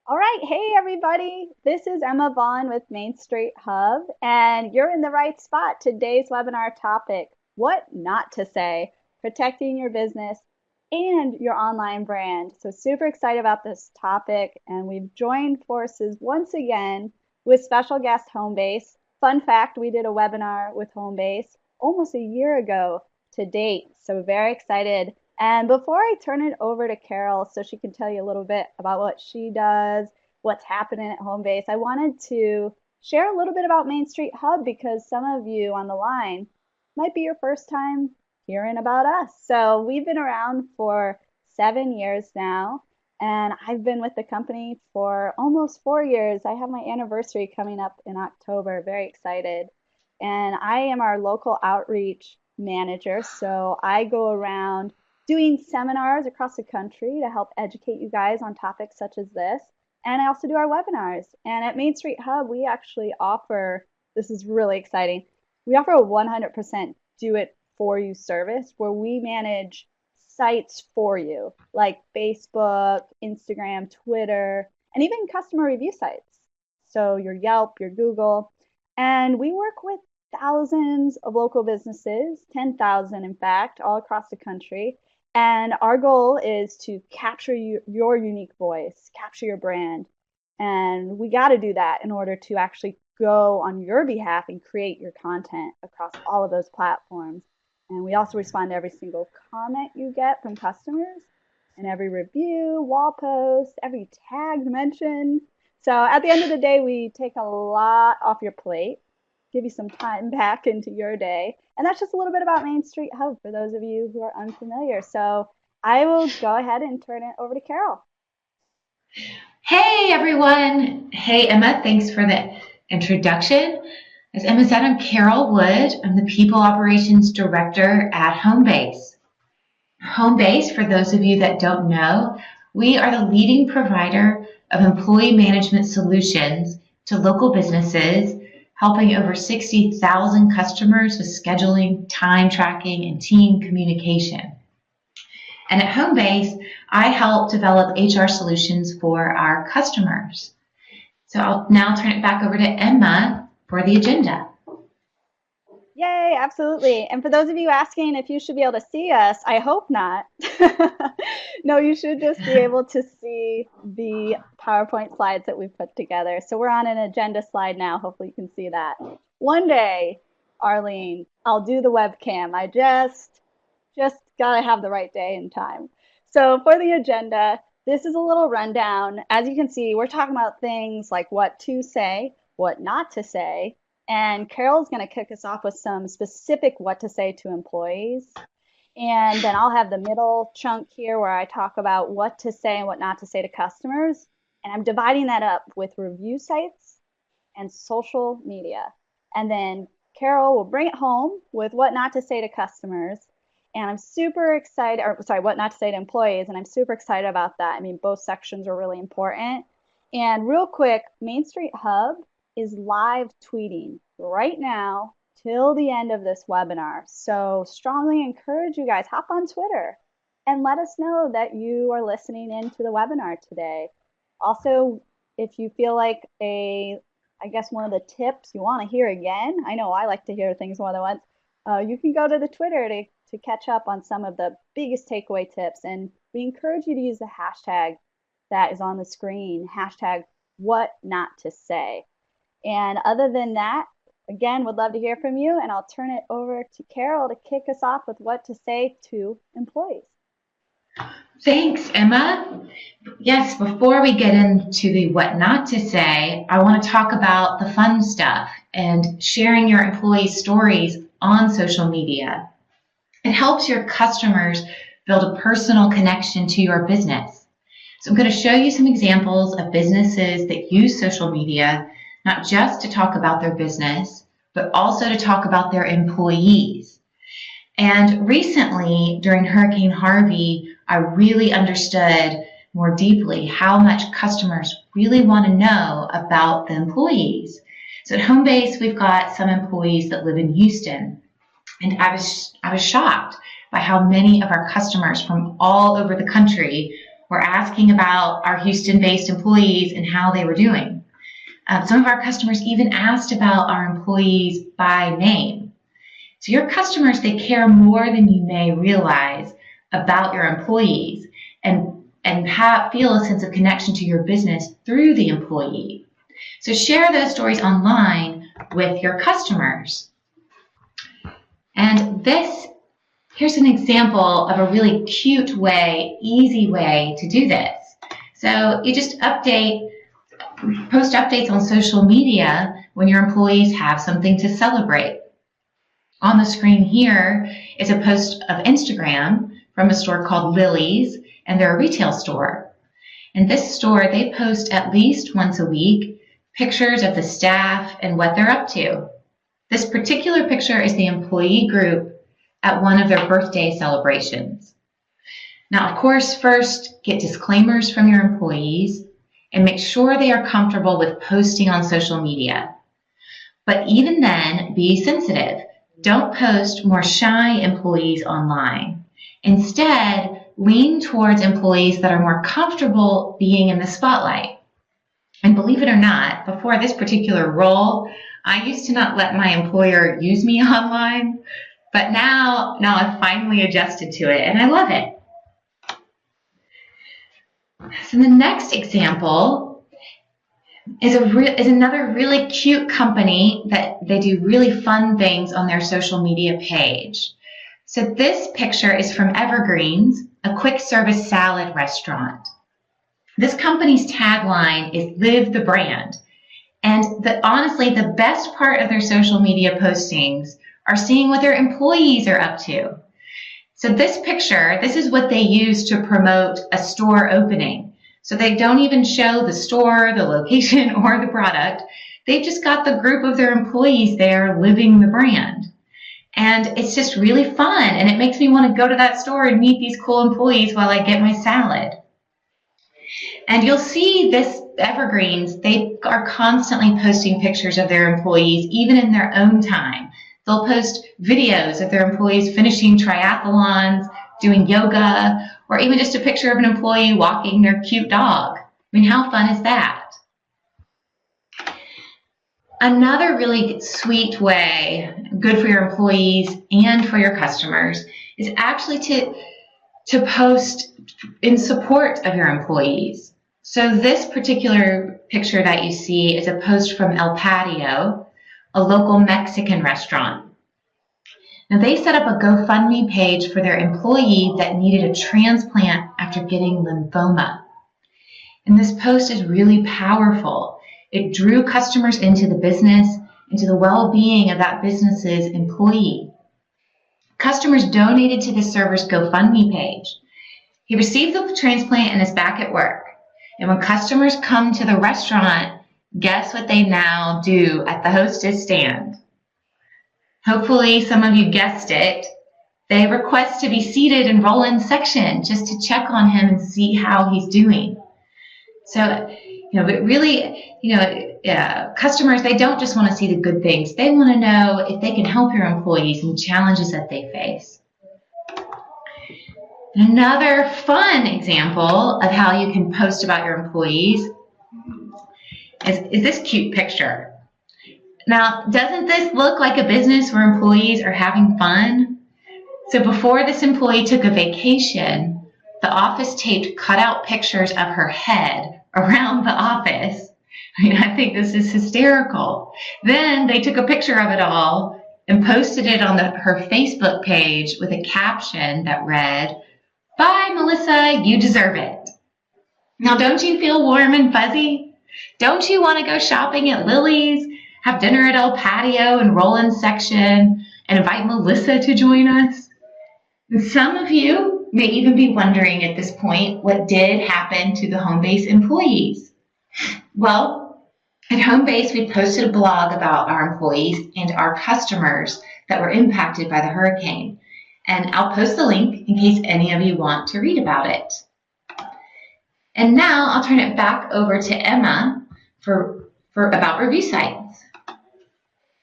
All right, hey everybody. This is Emma Vaughn with Main Street Hub, and you're in the right spot. Today's webinar topic, what not to say, protecting your business and your online brand. So super excited about this topic, and we've joined forces once again with special guest Homebase. Fun fact, we did a webinar with Homebase almost a year ago to date, so very excited. And before I turn it over to Carol so she can tell you a little bit about what she does, what's happening at Homebase, I wanted to share a little bit about Main Street Hub because some of you on the line might be your first time hearing about us. So we've been around for 7 years now, and I've been with the company for almost 4 years. I have my anniversary coming up in October, very excited. And I am our local outreach manager. So I go around doing seminars across the country to help educate you guys on topics such as this. And I also do our webinars. And at Main Street Hub, we actually offer, this is really exciting, we offer a 100% do it for you service where we manage sites for you, like Facebook, Instagram, Twitter, and even customer review sites. So your Yelp, your Google. And we work with thousands of local businesses, 10,000 in fact, all across the country. And our goal is to capture your unique voice, capture your brand. And we got to do that in order to actually go on your behalf and create your content across all of those platforms. And we also respond to every single comment you get from customers and every review, wall post, every tagged mention. So at the end of the day, we take a lot off your plate, give you some time back into your day. And that's just a little bit about Main Street Hub for those of you who are unfamiliar. So I will go ahead and turn it over to Carol. Hey everyone. Hey Emma, thanks for the introduction. As Emma said, I'm Carol Wood. I'm the People Operations Director at Homebase. Homebase, for those of you that don't know, we are the leading provider of employee management solutions to local businesses, helping over 60,000 customers with scheduling, time tracking, and team communication. And at Homebase, I help develop HR solutions for our customers. So I'll now turn it back over to Emma for the agenda. Yay, absolutely. And for those of you asking if you should be able to see us, I hope not. No, you should just be able to see the PowerPoint slides that we've put together. So we're on an agenda slide now. Hopefully you can see that. One day, Arlene, I'll do the webcam. I just gotta have the right day and time. So for the agenda, this is a little rundown. As you can see, we're talking about things like what to say, what not to say, and Carol's going to kick us off with some specific what to say to employees. And then I'll have the middle chunk here where I talk about what to say and what not to say to customers. And I'm dividing that up with review sites and social media. And then Carol will bring it home with what not to say to customers. And I'm super excited, or sorry, what not to say to employees. And I'm super excited about that. I mean, both sections are really important. And real quick, Main Street Hub is live tweeting right now till the end of this webinar. So strongly encourage you guys, hop on Twitter and let us know that you are listening into the webinar today. Also, if you feel like I guess one of the tips you want to hear again, I know I like to hear things more than once, you can go to the Twitter to catch up on some of the biggest takeaway tips. And we encourage you to use the hashtag that is on the screen, hashtag what not to say. And other than that, again, would love to hear from you, and I'll turn it over to Carol to kick us off with what to say to employees. Thanks, Emma. Yes, before we get into the what not to say, I want to talk about the fun stuff and sharing your employees' stories on social media. It helps your customers build a personal connection to your business. So I'm going to show you some examples of businesses that use social media, not just to talk about their business, but also to talk about their employees. And recently, during Hurricane Harvey, I really understood more deeply how much customers really want to know about the employees. So at Homebase, we've got some employees that live in Houston, and I was shocked by how many of our customers from all over the country We're asking about our Houston-based employees and how they were doing. Some of our customers even asked about our employees by name. So your customers, they care more than you may realize about your employees and feel a sense of connection to your business through the employee. So share those stories online with your customers. And here's an example of a really cute way, easy way to do this. So you just post updates on social media when your employees have something to celebrate. On the screen here is a post of Instagram from a store called Lily's, and they're a retail store. And this store, they post at least once a week pictures of the staff and what they're up to. This particular picture is the employee group at one of their birthday celebrations. Now, of course, first get disclaimers from your employees and make sure they are comfortable with posting on social media. But even then, be sensitive. Don't post more shy employees online. Instead, lean towards employees that are more comfortable being in the spotlight. And believe it or not, before this particular role, I used to not let my employer use me online, but now I've finally adjusted to it and I love it. So the next example is another really cute company that they do really fun things on their social media page. So this picture is from Evergreens, a quick service salad restaurant. This company's tagline is "Live the Brand." And honestly, the best part of their social media postings are seeing what their employees are up to. So this picture, this is what they use to promote a store opening. So they don't even show the store, the location, or the product. They've just got the group of their employees there living the brand. And it's just really fun, and it makes me want to go to that store and meet these cool employees while I get my salad. And you'll see this Evergreens, they are constantly posting pictures of their employees, even in their own time. They'll post videos of their employees finishing triathlons, doing yoga, or even just a picture of an employee walking their cute dog. I mean, how fun is that? Another really sweet way, good for your employees and for your customers, is actually to post in support of your employees. So this particular picture that you see is a post from El Patio, a local Mexican restaurant. Now they set up a GoFundMe page for their employee that needed a transplant after getting lymphoma. And this post is really powerful. It drew customers into the business, into the well-being of that business's employee. Customers donated to the server's GoFundMe page. He received the transplant and is back at work. And when customers come to the restaurant, guess what they now do at the hostess stand? Hopefully some of you guessed it. They request to be seated in Roland's section just to check on him and see how he's doing. So, but really, customers, they don't just want to see the good things. They want to know if they can help your employees and the challenges that they face. Another fun example of how you can post about your employees is this cute picture. Now, doesn't this look like a business where employees are having fun? So before this employee took a vacation, the office taped cutout pictures of her head around the office. I mean, I think this is hysterical. Then they took a picture of it all and posted it on her Facebook page with a caption that read, "Bye, Melissa, you deserve it." Now, don't you feel warm and fuzzy? Don't you want to go shopping at Lily's, have dinner at El Patio and Roland's section, and invite Melissa to join us? And some of you may even be wondering at this point what did happen to the Homebase employees. Well, at Homebase, we posted a blog about our employees and our customers that were impacted by the hurricane. And I'll post the link in case any of you want to read about it. And now I'll turn it back over to Emma for about review sites.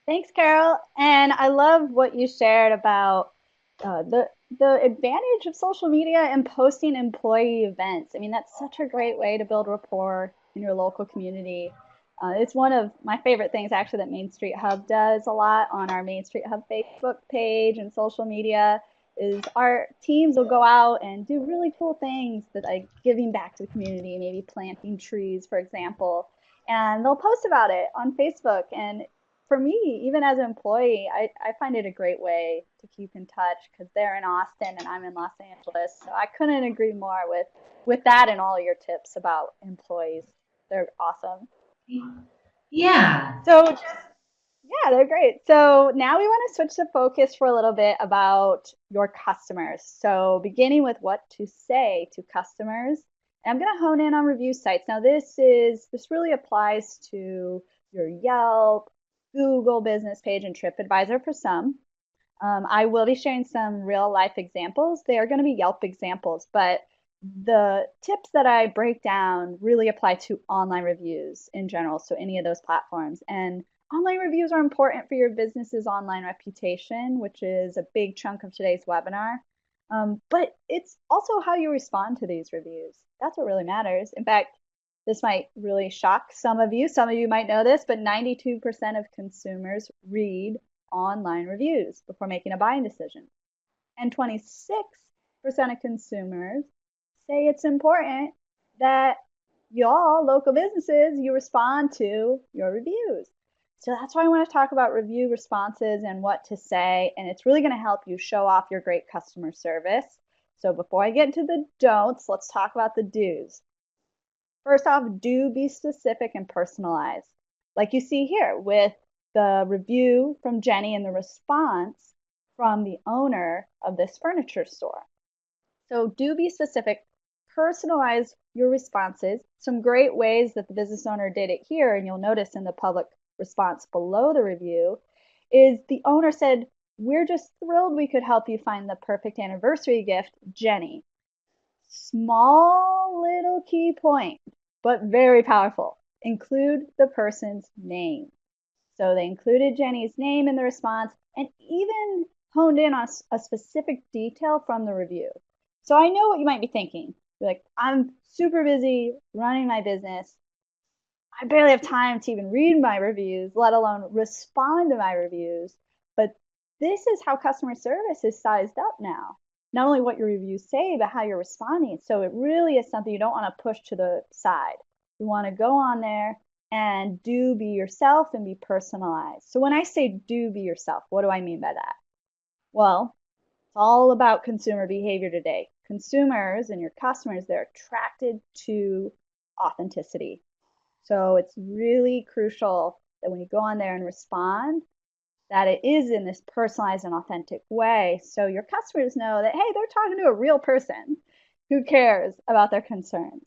Thanks, Carol. And I love what you shared about the advantage of social media and posting employee events. I mean, that's such a great way to build rapport in your local community. It's one of my favorite things actually that Main Street Hub does a lot on our Main Street Hub Facebook page and social media is our teams will go out and do really cool things that like giving back to the community, maybe planting trees, for example, and they'll post about it on Facebook. And for me, even as an employee, I find it a great way to keep in touch because they're in Austin and I'm in Los Angeles. So I couldn't agree more with that and all your tips about employees. They're awesome. Yeah. So yeah, they're great. So now we want to switch the focus for a little bit about your customers. So beginning with what to say to customers. And I'm going to hone in on review sites. Now this really applies to your Yelp, Google business page, and TripAdvisor for some. I will be sharing some real life examples. They are going to be Yelp examples, but the tips that I break down really apply to online reviews in general. So any of those platforms. And online reviews are important for your business's online reputation, which is a big chunk of today's webinar. But it's also how you respond to these reviews. That's what really matters. In fact, this might really shock some of you. Some of you might know this, but 92% of consumers read online reviews before making a buying decision. And 26% of consumers say it's important that y'all, local businesses, you respond to your reviews. So that's why I want to talk about review responses and what to say. And it's really going to help you show off your great customer service. So before I get into the don'ts, let's talk about the do's. First off, do be specific and personalized. Like you see here with the review from Jenny and the response from the owner of this furniture store. So do be specific, personalize your responses. Some great ways that the business owner did it here, and you'll notice in the public response below the review, is the owner said, "We're just thrilled we could help you find the perfect anniversary gift, Jenny." Small little key point, but very powerful. Include the person's name. So they included Jenny's name in the response and even honed in on a specific detail from the review. So I know what you might be thinking. You're like, I'm super busy running my business. I barely have time to even read my reviews, let alone respond to my reviews. But this is how customer service is sized up now. Not only what your reviews say, but how you're responding. So it really is something you don't want to push to the side. You want to go on there and do be yourself and be personalized. So when I say do be yourself, what do I mean by that? Well, it's all about consumer behavior today. Consumers and your customers, they're attracted to authenticity. So it's really crucial that when you go on there and respond, that it is in this personalized and authentic way. So your customers know that, hey, they're talking to a real person who cares about their concerns.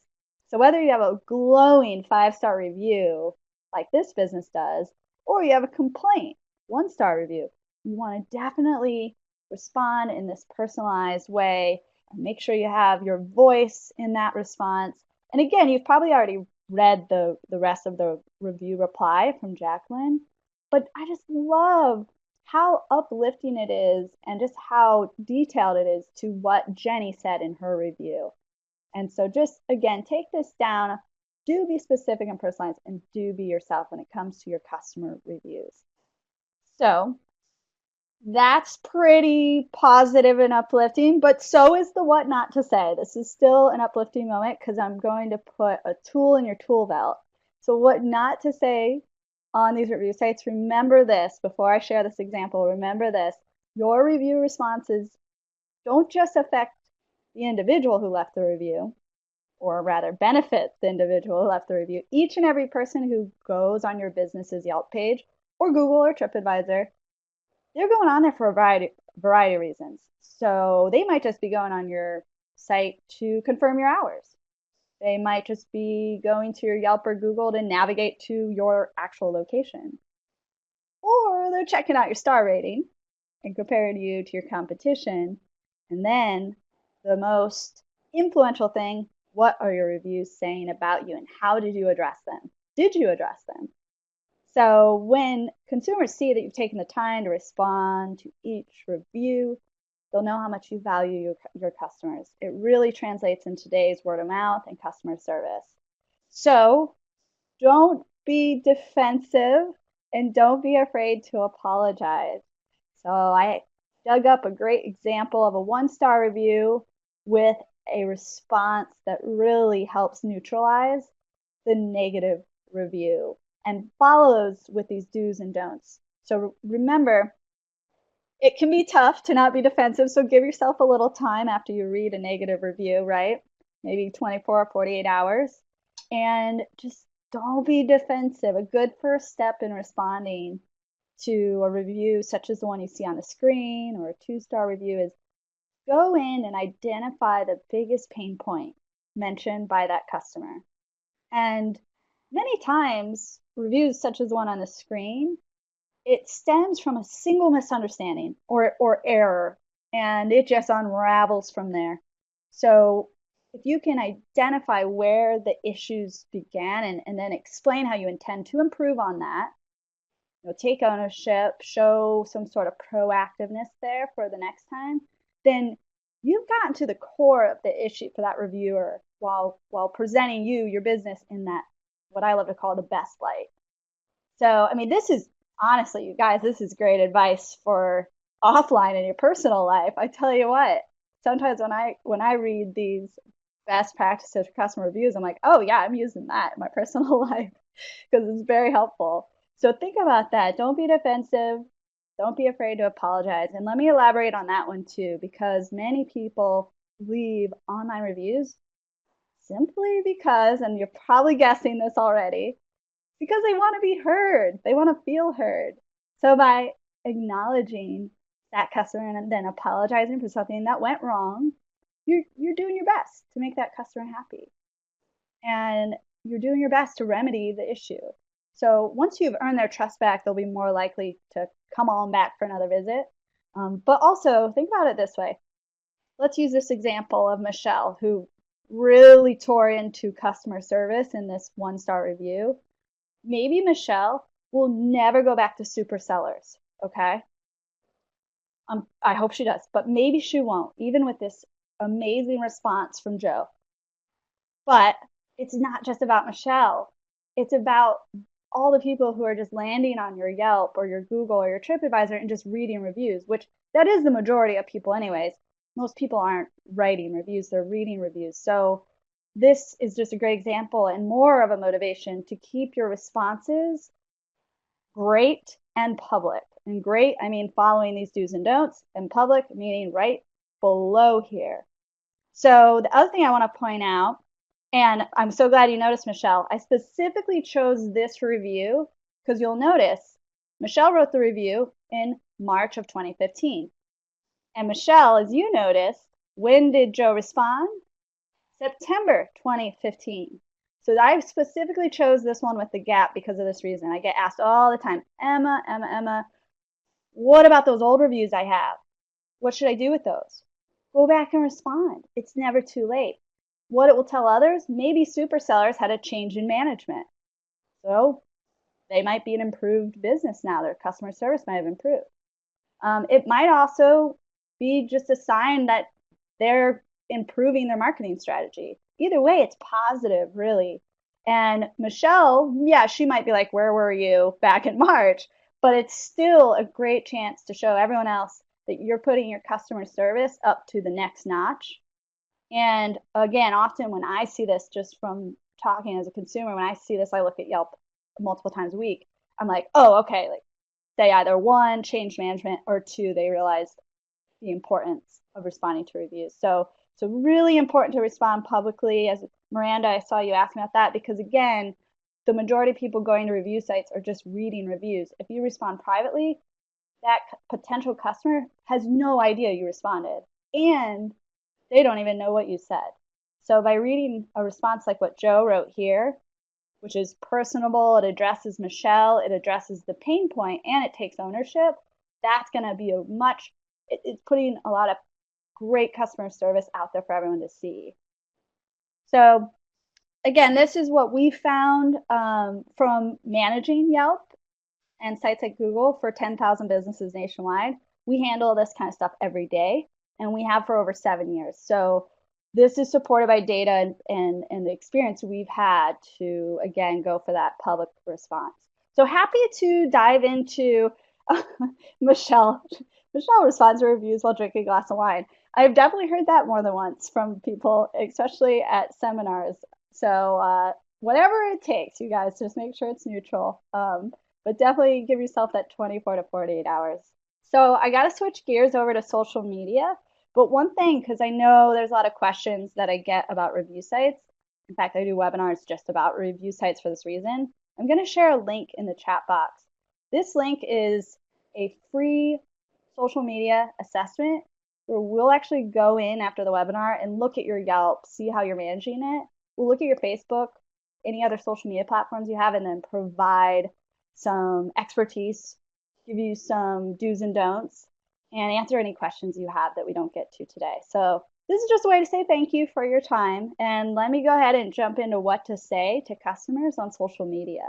So whether you have a glowing 5-star review like this business does, or you have a complaint, 1-star review, you want to definitely respond in this personalized way and make sure you have your voice in that response. And again, you've probably already read the rest of the review reply from Jacqueline, but I just love how uplifting it is and just how detailed it is to what Jenny said in her review. And so just again, take this down. Do be specific and personalized and do be yourself when it comes to your customer reviews. So that's pretty positive and uplifting, but so is the what not to say. This is still an uplifting moment because I'm going to put a tool in your tool belt. So what not to say on these review sites, remember this before I share this example, remember this. Your review responses don't just affect the individual who left the review, or rather benefit the individual who left the review. Each and every person who goes on your business's Yelp page or Google or TripAdvisor, they're going on there for a variety of reasons. So they might just be going on your site to confirm your hours. They might just be going to your Yelp or Google to navigate to your actual location. Or they're checking out your star rating and comparing you to your competition. And then the most influential thing, what are your reviews saying about you and how did you address them? Did you address them? So when consumers see that you've taken the time to respond to each review, They'll know how much you value your customers. It really translates in today's word of mouth and customer service. So don't be defensive and don't be afraid to apologize. So I dug up a great example of a 1-star review with a response that really helps neutralize the negative review and follows with these do's and don'ts. So remember, it can be tough to not be defensive, so give yourself a little time after you read a negative review, right? Maybe 24 or 48 hours. And just don't be defensive. A good first step in responding to a review such as the one you see on the screen or a 2-star review is go in and identify the biggest pain point mentioned by that customer. And many times, reviews such as the one on the screen, it stems from a single misunderstanding or error, and it just unravels from there. So if you can identify where the issues began and then explain how you intend to improve on that, take ownership, show some sort of proactiveness there for the next time, then you've gotten to the core of the issue for that reviewer while presenting your business in that, what I love to call, the best light. So, I mean, this is honestly, you guys, this is great advice for offline in your personal life. I tell you what, sometimes when I read these best practices for customer reviews, I'm like, oh yeah, I'm using that in my personal life because it's very helpful. So think about that. Don't be defensive. Don't be afraid to apologize. And let me elaborate on that one too, because many people leave online reviews simply because, and you're probably guessing this already, because they want to be heard. They want to feel heard. So by acknowledging that customer and then apologizing for something that went wrong, you're doing your best to make that customer happy. And you're doing your best to remedy the issue. So once you've earned their trust back, they'll be more likely to come on back for another visit. But also think about it this way. Let's use this example of Michelle, who really tore into customer service in this 1-star review. Maybe Michelle will never go back to super sellers, okay? I hope she does, but maybe she won't, even with this amazing response from Joe. But it's not just about Michelle. It's about all the people who are just landing on your Yelp or your Google or your TripAdvisor and just reading reviews, which that is the majority of people anyways. Most people aren't writing reviews, they're reading reviews. So this is just a great example and more of a motivation to keep your responses great and public. And great, I mean following these do's and don'ts, and public meaning right below here. So the other thing I want to point out, and I'm so glad you noticed, Michelle, I specifically chose this review because you'll notice Michelle wrote the review in March of 2015. And Michelle, as you noticed, when did Joe respond? September 2015. So I specifically chose this one with the gap because of this reason. I get asked all the time, Emma, what about those old reviews I have? What should I do with those? Go back and respond. It's never too late. What it will tell others, maybe super sellers had a change in management. So they might be an improved business now. Their customer service might have improved. It might also be just a sign that they're improving their marketing strategy. Either way, it's positive, really. And Michelle, yeah, she might be like, where were you back in March? But it's still a great chance to show everyone else that you're putting your customer service up to the next notch. And again, often when I see this, just from talking as a consumer, when I see this, I look at Yelp multiple times a week. I'm like, oh, okay, like they either one, changed management, or two, they realized the importance of responding to reviews. So really important to respond publicly. As Miranda, I saw you ask me about that because again, the majority of people going to review sites are just reading reviews. If you respond privately, that potential customer has no idea you responded and they don't even know what you said. So by reading a response like what Joe wrote here, which is personable, it addresses Michelle, it addresses the pain point, and it takes ownership, that's going to be it's putting a lot of great customer service out there for everyone to see. So again, this is what we found from managing Yelp and sites like Google for 10,000 businesses nationwide. We handle this kind of stuff every day. and we have for over 7 years. So this is supported by data and the experience we've had to, again, go for that public response. So happy to dive into Michelle. Michelle responds to reviews while drinking a glass of wine. I've definitely heard that more than once from people, especially at seminars. So whatever it takes, you guys, just make sure it's neutral. But definitely give yourself that 24 to 48 hours. So I got to switch gears over to social media. But one thing, because I know there's a lot of questions that I get about review sites. In fact, I do webinars just about review sites for this reason. I'm going to share a link in the chat box. This link is a free social media assessment where we'll actually go in after the webinar and look at your Yelp, see how you're managing it. We'll look at your Facebook, any other social media platforms you have, and then provide some expertise, give you some do's and don'ts, and answer any questions you have that we don't get to today. So this is just a way to say thank you for your time. And let me go ahead and jump into what to say to customers on social media.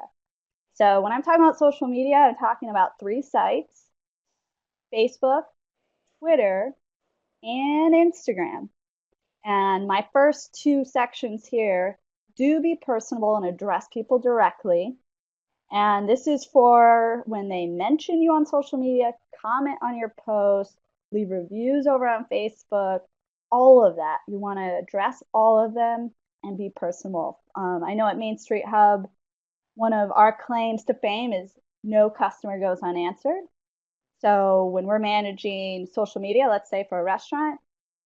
So when I'm talking about social media, I'm talking about 3 sites: Facebook, Twitter, and Instagram. And my first 2 sections here do be personable and address people directly. And this is for when they mention you on social media, comment on your post, leave reviews over on Facebook, all of that. You want to address all of them and be personal. I know at Main Street Hub, one of our claims to fame is no customer goes unanswered. So when we're managing social media, let's say for a restaurant,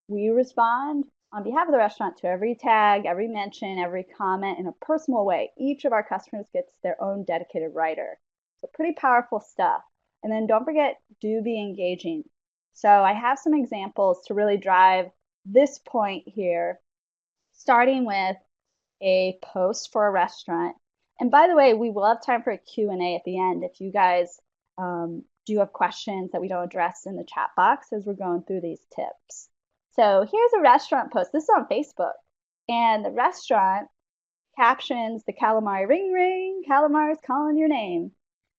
we respond on behalf of the restaurant to every tag, every mention, every comment in a personal way. Each of our customers gets their own dedicated writer. So pretty powerful stuff. And then don't forget, do be engaging. So I have some examples to really drive this point here, starting with a post for a restaurant. And by the way, we will have time for a Q&A at the end if you guys do have questions that we don't address in the chat box as we're going through these tips. So here's a restaurant post. This is on Facebook. And the restaurant captions the calamari, ring, ring, calamari's calling your name.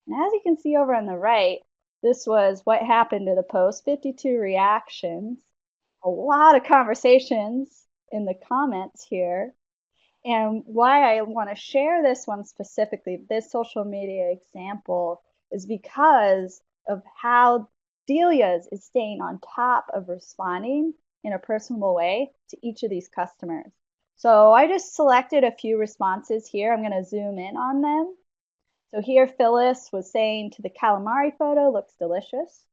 And as you can see over on the right, this was what happened to the post, 52 reactions, a lot of conversations in the comments here. And why I want to share this one specifically, this social media example, is because of how Delia's is staying on top of responding in a personal way to each of these customers. So I just selected a few responses here. I'm going to zoom in on them. So here Phyllis was saying to the calamari photo, looks delicious.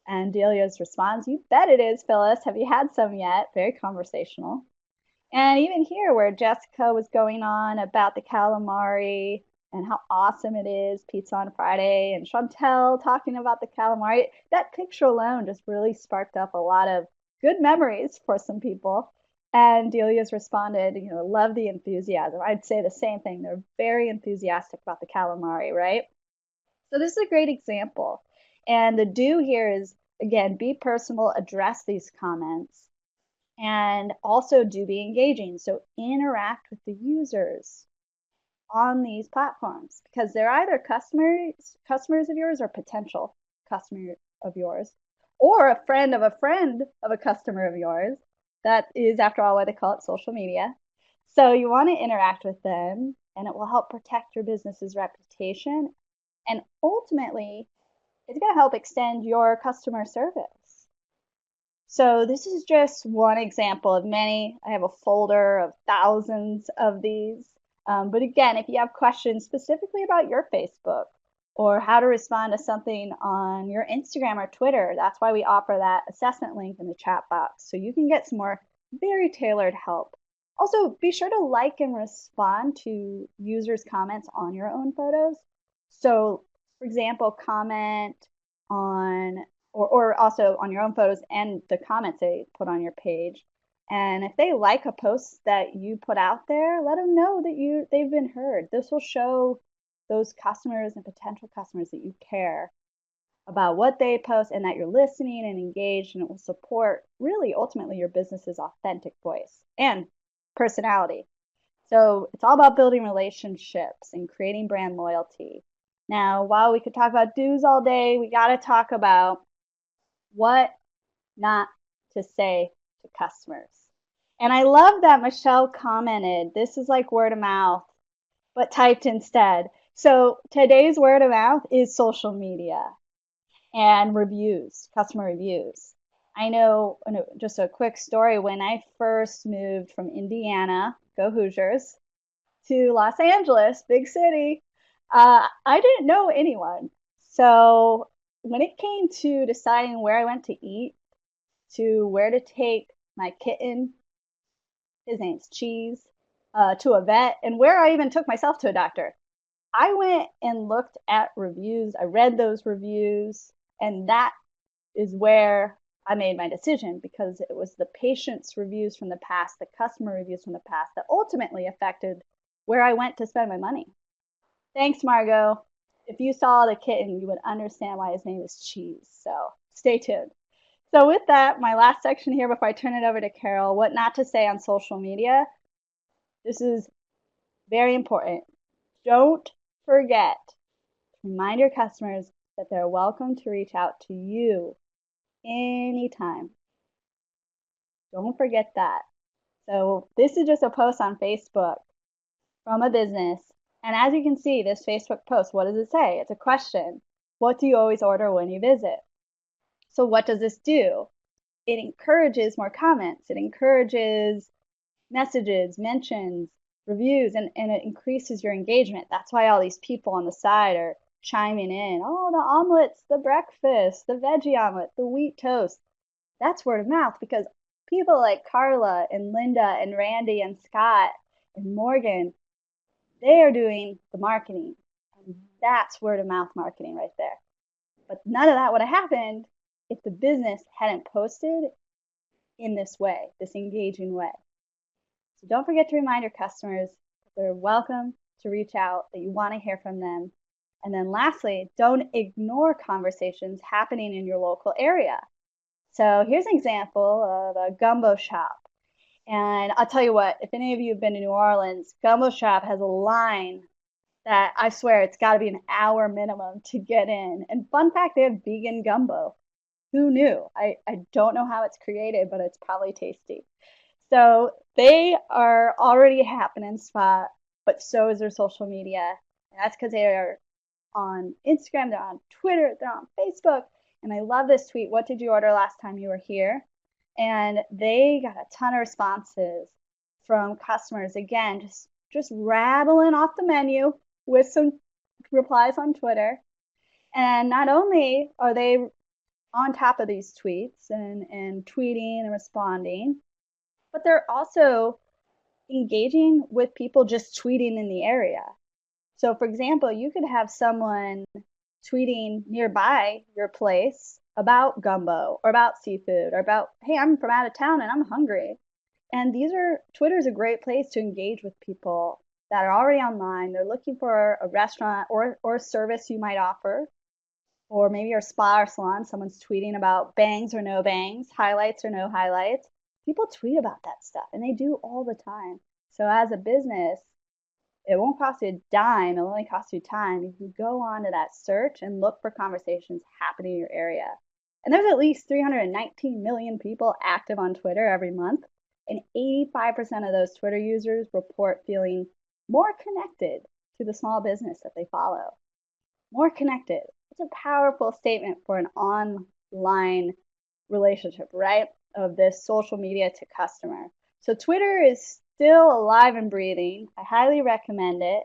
And Delia's responds, you bet it is, Phyllis. Have you had some yet? Very conversational. And even here where Jessica was going on about the calamari and how awesome it is, pizza on Friday, and Chantel talking about the calamari, that picture alone just really sparked up a lot of good memories for some people. And Delia's responded, love the enthusiasm. I'd say the same thing. They're very enthusiastic about the calamari, right? So this is a great example. And the do here is, again, be personal, address these comments, and also do be engaging. So interact with the users on these platforms because they're either customers of yours or potential customers of yours, or a friend of a customer of yours. That is, after all, why they call it social media. So you want to interact with them, and it will help protect your business's reputation. And ultimately, it's going to help extend your customer service. So this is just one example of many. I have a folder of thousands of these. But again, if you have questions specifically about your Facebook or how to respond to something on your Instagram or Twitter, that's why we offer that assessment link in the chat box. So you can get some more very tailored help. Also, be sure to like and respond to users' comments on your own photos. So, for example, comment on or also on your own photos and the comments they put on your page. And if they like a post that you put out there, let them know that they've been heard. This will show those customers and potential customers that you care about what they post and that you're listening and engaged, and it will support really ultimately your business's authentic voice and personality. So it's all about building relationships and creating brand loyalty. Now, while we could talk about do's all day, we got to talk about what not to say to customers. And I love that Michelle commented, this is like word of mouth, but typed instead. So today's word of mouth is social media and reviews, customer reviews. I know, just a quick story, when I first moved from Indiana, go Hoosiers, to Los Angeles, big city, I didn't know anyone. So when it came to deciding where I went to eat, to where to take my kitten, his name's Cheese, to a vet, and where I even took myself to a doctor, I went and looked at reviews. I read those reviews, and that is where I made my decision, because it was the patient's reviews from the past, the customer reviews from the past, that ultimately affected where I went to spend my money. Thanks, Margot. If you saw the kitten, you would understand why his name is Cheese. So stay tuned. So with that, my last section here before I turn it over to Carol, what not to say on social media. This is very important. Don't forget to remind your customers that they're welcome to reach out to you anytime. Don't forget that. So this is just a post on Facebook from a business. And as you can see, this Facebook post, what does it say? It's a question. What do you always order when you visit? So what does this do? It encourages more comments. It encourages messages, mentions, reviews, and it increases your engagement. That's why all these people on the side are chiming in. Oh, the omelets, the breakfast, the veggie omelet, the wheat toast. That's word of mouth, because people like Carla and Linda and Randy and Scott and Morgan, they are doing the marketing. And that's word of mouth marketing right there. But none of that would have happened if the business hadn't posted in this way, this engaging way. So don't forget to remind your customers that they're welcome to reach out, that you want to hear from them. And then lastly, don't ignore conversations happening in your local area. So here's an example of a gumbo shop. And I'll tell you what, if any of you have been to New Orleans, Gumbo Shop has a line that I swear it's got to be an hour minimum to get in. And fun fact, they have vegan gumbo. Who knew? I don't know how it's created, but it's probably tasty. So they are already a happening spot, but so is their social media. And that's because they are on Instagram, they're on Twitter, they're on Facebook. And I love this tweet. What did you order last time you were here? And they got a ton of responses from customers. Again, just rattling off the menu with some replies on Twitter. And not only are they on top of these tweets and tweeting and responding, but they're also engaging with people just tweeting in the area. So for example, you could have someone tweeting nearby your place about gumbo or about seafood or about, hey, I'm from out of town and I'm hungry. And Twitter's a great place to engage with people that are already online. They're looking for a restaurant or a service you might offer, or maybe your spa or salon. Someone's tweeting about bangs or no bangs, highlights or no highlights. People tweet about that stuff, and they do all the time. So as a business, it won't cost you a dime. It'll only cost you time. You can go on to that search and look for conversations happening in your area. And there's at least 319 million people active on Twitter every month. And 85% of those Twitter users report feeling more connected to the small business that they follow. More connected. It's a powerful statement for an online relationship, right? Of this social media to customer. So Twitter is still alive and breathing. I highly recommend it.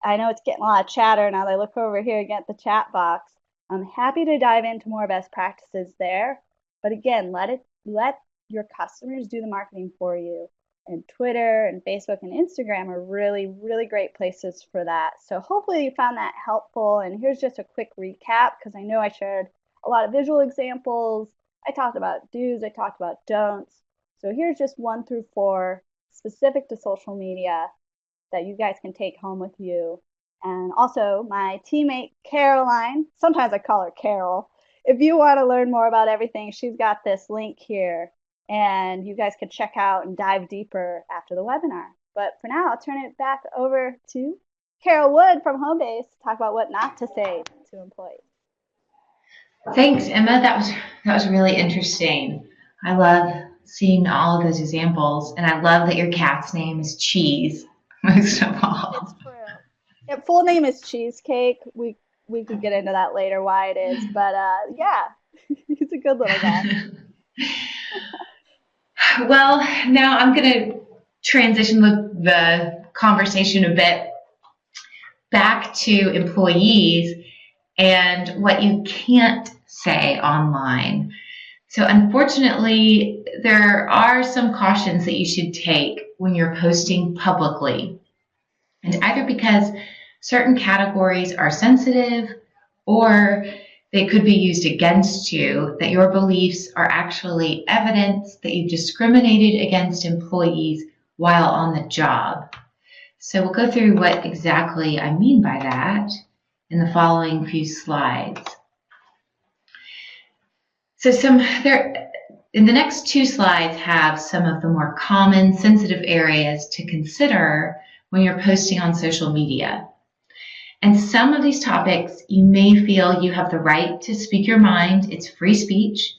I know it's getting a lot of chatter now that I look over here again at the chat box. I'm happy to dive into more best practices there. But again, let your customers do the marketing for you. And Twitter and Facebook and Instagram are really, really great places for that. So hopefully you found that helpful. And here's just a quick recap, because I know I shared a lot of visual examples. I talked about do's, I talked about don'ts. So here's just 1 through 4 specific to social media that you guys can take home with you. And also my teammate Caroline, sometimes I call her Carol. If you want to learn more about everything, she's got this link here, and you guys could check out and dive deeper after the webinar. But for now, I'll turn it back over to Carol Wood from Homebase to talk about what not to say to employees. Thanks, Emma. That was really interesting. I love seeing all of those examples, and I love that your cat's name is Cheese, most of It's all. true. Full name is Cheesecake. We could get into that later why it is, but yeah, he's a good little guy. Well, now I'm going to transition the conversation a bit back to employees and what you can't say online. So, unfortunately, there are some cautions that you should take when you're posting publicly, and either because certain categories are sensitive or they could be used against you, that your beliefs are actually evidence that you've discriminated against employees while on the job. So we'll go through what exactly I mean by that in the following few slides. So in the next two slides have some of the more common sensitive areas to consider when you're posting on social media. And some of these topics, you may feel you have the right to speak your mind. It's free speech.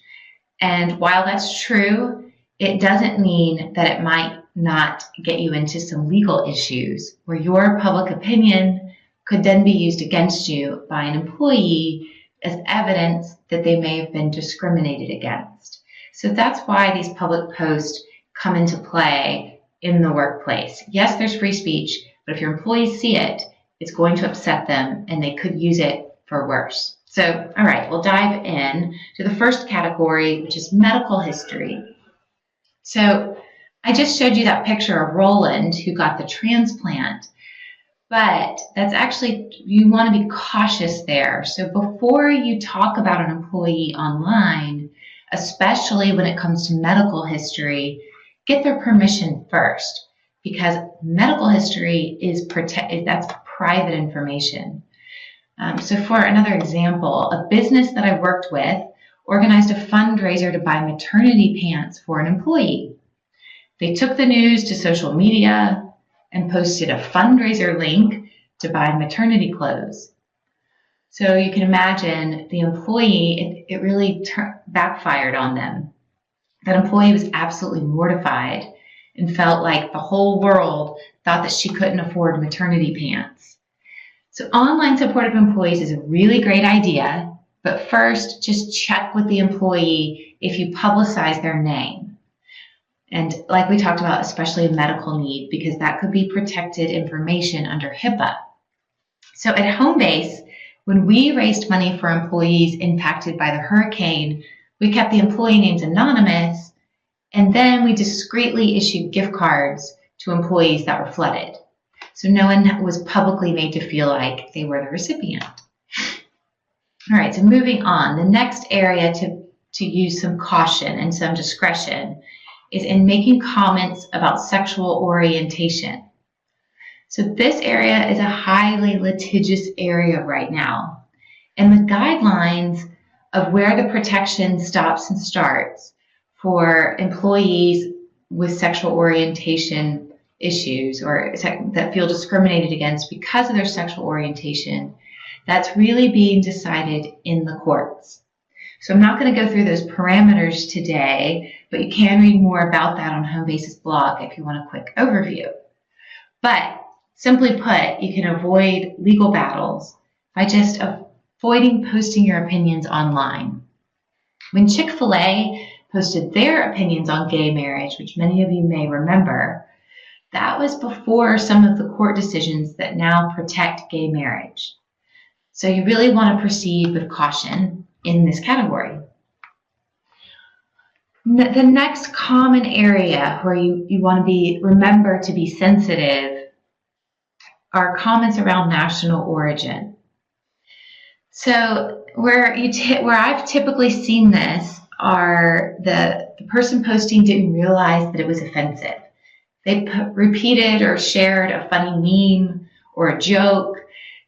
And while that's true, it doesn't mean that it might not get you into some legal issues where your public opinion could then be used against you by an employee as evidence that they may have been discriminated against. So that's why these public posts come into play in the workplace. Yes, there's free speech, but if your employees see it, it's going to upset them and they could use it for worse. So, all right, we'll dive in to the first category, which is medical history. So I just showed you that picture of Roland who got the transplant, but that's actually, you want to be cautious there. So before you talk about an employee online, especially when it comes to medical history, get their permission first, because medical history that's private information. So for another example, a business that I worked with organized a fundraiser to buy maternity pants for an employee. They took the news to social media and posted a fundraiser link to buy maternity clothes. So you can imagine the employee, it really backfired on them. That employee was absolutely mortified and felt like the whole world thought that she couldn't afford maternity pants. So online support of employees is a really great idea, but first just check with the employee if you publicize their name. And like we talked about, especially a medical need, because that could be protected information under HIPAA. So at Homebase, when we raised money for employees impacted by the hurricane, we kept the employee names anonymous, and then we discreetly issued gift cards to employees that were flooded. So no one was publicly made to feel like they were the recipient. All right, so moving on. The next area to use some caution and some discretion is in making comments about sexual orientation. So this area is a highly litigious area right now. And the guidelines of where the protection stops and starts for employees with sexual orientation issues or that feel discriminated against because of their sexual orientation, that's really being decided in the courts. So I'm not going to go through those parameters today, but you can read more about that on Homebase's blog if you want a quick overview. But simply put, you can avoid legal battles by just avoiding posting your opinions online. When Chick-fil-A posted their opinions on gay marriage, which many of you may remember, that was before some of the court decisions that now protect gay marriage. So you really want to proceed with caution in this category. The next common area where you want to remember to be sensitive are comments around national origin. So where I've typically seen this are the person posting didn't realize that it was offensive. They repeated or shared a funny meme or a joke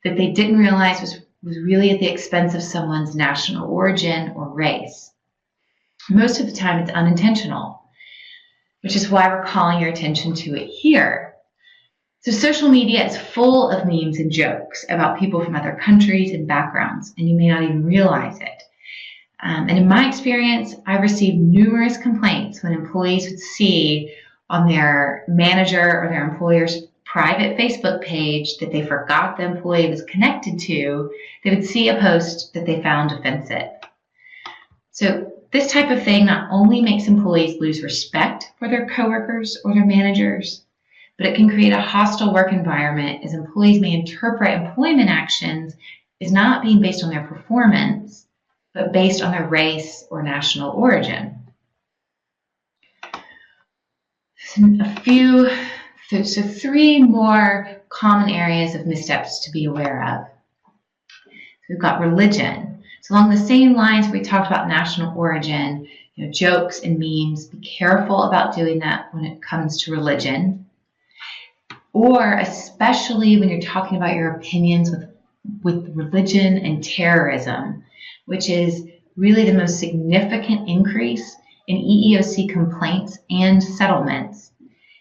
that they didn't realize was really at the expense of someone's national origin or race. Most of the time it's unintentional, which is why we're calling your attention to it here. So social media is full of memes and jokes about people from other countries and backgrounds, and you may not even realize it. And in my experience, I've received numerous complaints when employees would see on their manager or their employer's private Facebook page that they forgot the employee was connected to. They would see a post that they found offensive. So this type of thing not only makes employees lose respect for their coworkers or their managers, but it can create a hostile work environment as employees may interpret employment actions as not being based on their performance, but based on their race or national origin. So three more common areas of missteps to be aware of. We've got religion. So along the same lines we talked about national origin, jokes and memes, be careful about doing that when it comes to religion. Or especially when you're talking about your opinions with religion and terrorism, which is really the most significant increase in EEOC complaints and settlements,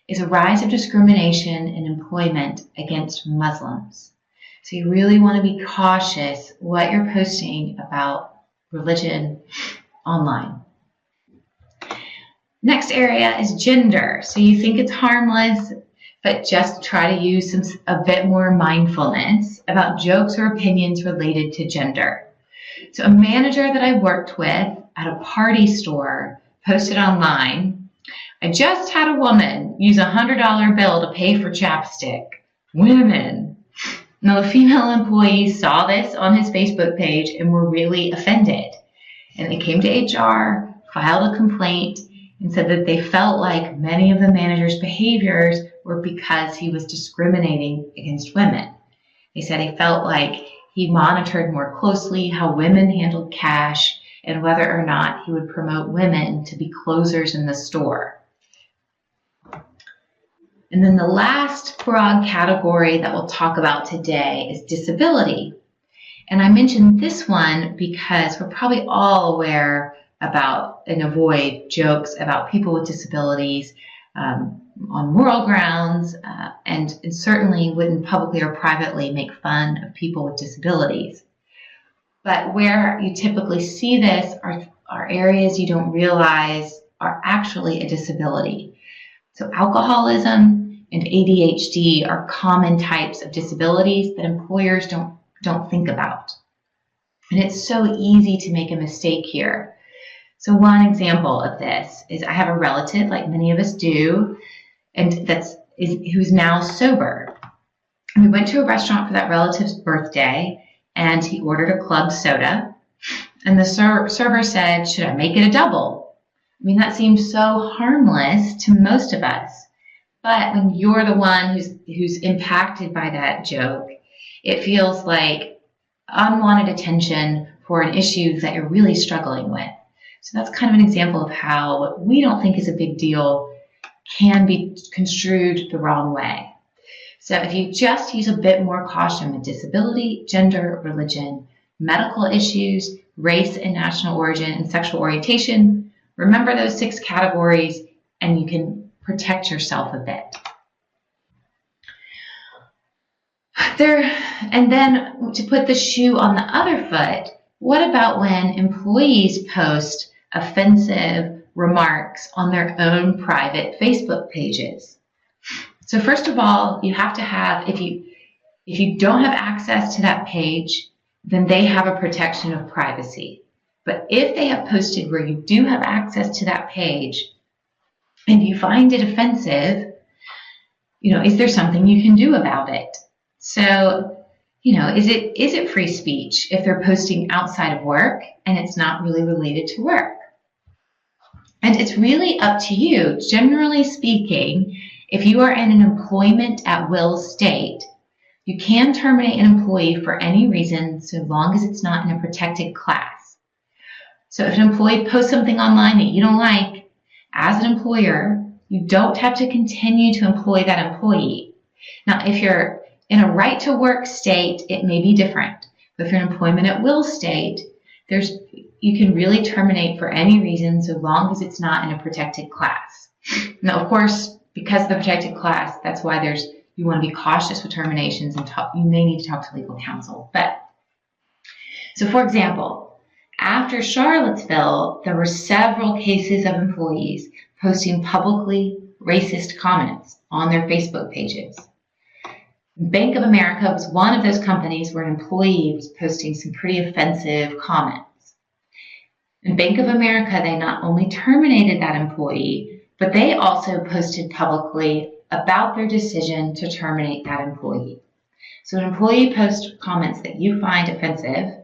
is a rise of discrimination in employment against Muslims. So you really want to be cautious what you're posting about religion online. Next area is gender. So you think it's harmless, but just try to use a bit more mindfulness about jokes or opinions related to gender. So a manager that I worked with at a party store posted online, "I just had a woman use a $100 bill to pay for chapstick. Women." Now the female employees saw this on his Facebook page and were really offended. And they came to HR, filed a complaint, and said that they felt like many of the manager's behaviors were because he was discriminating against women. They said he felt like he monitored more closely how women handled cash and whether or not he would promote women to be closers in the store. And then the last broad category that we'll talk about today is disability. And I mentioned this one because we're probably all aware about and avoid jokes about people with disabilities on moral grounds, and certainly wouldn't publicly or privately make fun of people with disabilities. But where you typically see this are areas you don't realize are actually a disability. So alcoholism and ADHD are common types of disabilities that employers don't think about. And it's so easy to make a mistake here. So one example of this is I have a relative, like many of us do, and who's now sober. And we went to a restaurant for that relative's birthday, and he ordered a club soda. And the server said, "Should I make it a double?" I mean, that seems so harmless to most of us. But when you're the one who's impacted by that joke, it feels like unwanted attention for an issue that you're really struggling with. So that's kind of an example of how what we don't think is a big deal can be construed the wrong way. So if you just use a bit more caution with disability, gender, religion, medical issues, race and national origin, and sexual orientation, remember those 6 categories and you can protect yourself a bit. And then to put the shoe on the other foot, what about when employees post offensive remarks on their own private Facebook pages? So first of all, you have to have, if you don't have access to that page, then they have a protection of privacy. But if they have posted where you do have access to that page and you find it offensive, is there something you can do about it? So, is it free speech if they're posting outside of work and it's not really related to work? And it's really up to you. Generally speaking, if you are in an employment at will state, you can terminate an employee for any reason so long as it's not in a protected class. So if an employee posts something online that you don't like, as an employer, you don't have to continue to employ that employee. Now, if you're in a right to work state, it may be different. But if you're in employment at will state, you can really terminate for any reason so long as it's not in a protected class. Now, of course, because of the protected class, that's why you want to be cautious with terminations and you may need to talk to legal counsel. So for example, After Charlottesville, there were several cases of employees posting publicly racist comments on their Facebook pages. Bank of America was one of those companies where an employee was posting some pretty offensive comments. In Bank of America, they not only terminated that employee, but they also posted publicly about their decision to terminate that employee. So an employee posts comments that you find offensive.